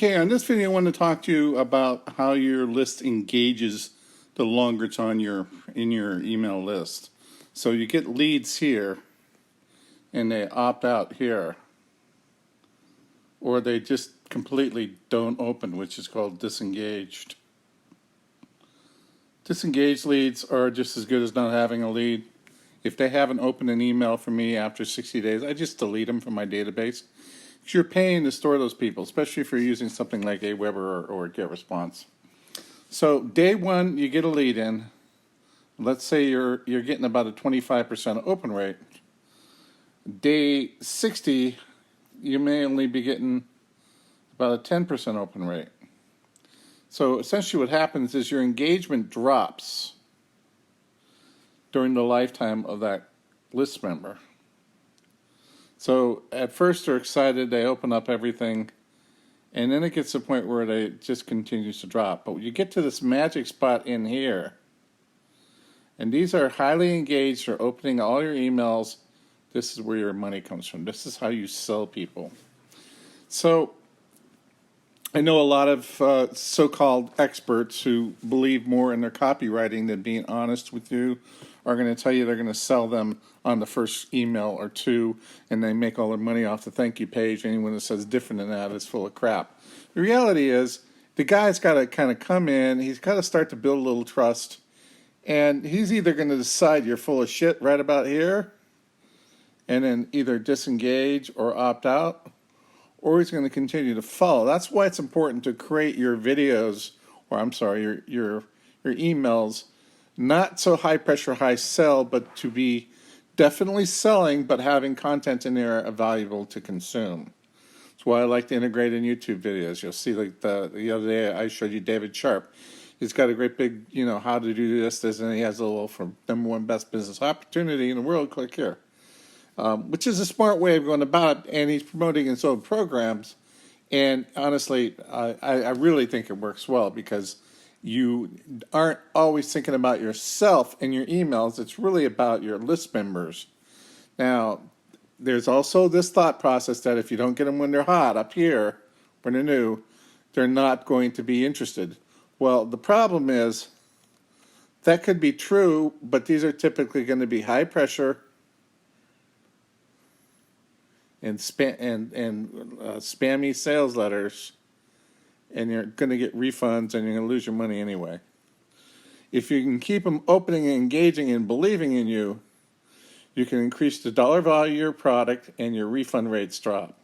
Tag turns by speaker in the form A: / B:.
A: Okay, on this video I want to talk to you about how your list engages the longer it's on in your email list. So you get leads here and they opt out here, or they just completely don't open, which is called disengaged. Disengaged leads are just as good as not having a lead. If they haven't opened an email from me after 60 days, I just delete them from my database. Because you're paying to store those people, especially if you're using something like Aweber or GetResponse. So day one, you get a lead in. Let's say you're getting about a 25% open rate. Day 60, you may only be getting about a 10% open rate. So essentially what happens is your engagement drops during the lifetime of that list member. So at first they're excited, they open up everything, and then it gets to the point where it just continues to drop. But when you get to this magic spot in here, and these are highly engaged, they're opening all your emails, this is where your money comes from. This is how you sell people. So I know a lot of so-called experts who believe more in their copywriting than being honest with you are going to tell you they're going to sell them on the first email or two, and they make all their money off the thank you page. Anyone that says different than that is full of crap. The reality is the guy's got to kind of come in, he's got to start to build a little trust, and he's either going to decide you're full of shit right about here and then either disengage or opt out, or he's going to continue to follow. That's why it's important to create your videos, or I'm sorry, your emails, not so high pressure, high sell, but to be definitely selling, but having content in there valuable to consume. That's why I like to integrate in YouTube videos. You'll see, like the other day I showed you David Sharp. He's got a great big, how to do this, and he has a little from #1 best business opportunity in the world, click here. Which is a smart way of going about it, and he's promoting his own programs. And honestly, I really think it works well because you aren't always thinking about yourself in your emails. It's really about your list members. Now, there's also this thought process that if you don't get them when they're hot up here, when they're new, they're not going to be interested. Well, the problem is that could be true, but these are typically going to be high pressure and spammy sales letters, and you're going to get refunds and you're going to lose your money anyway. If you can keep them opening and engaging and believing in you, you can increase the dollar value of your product and your refund rates drop.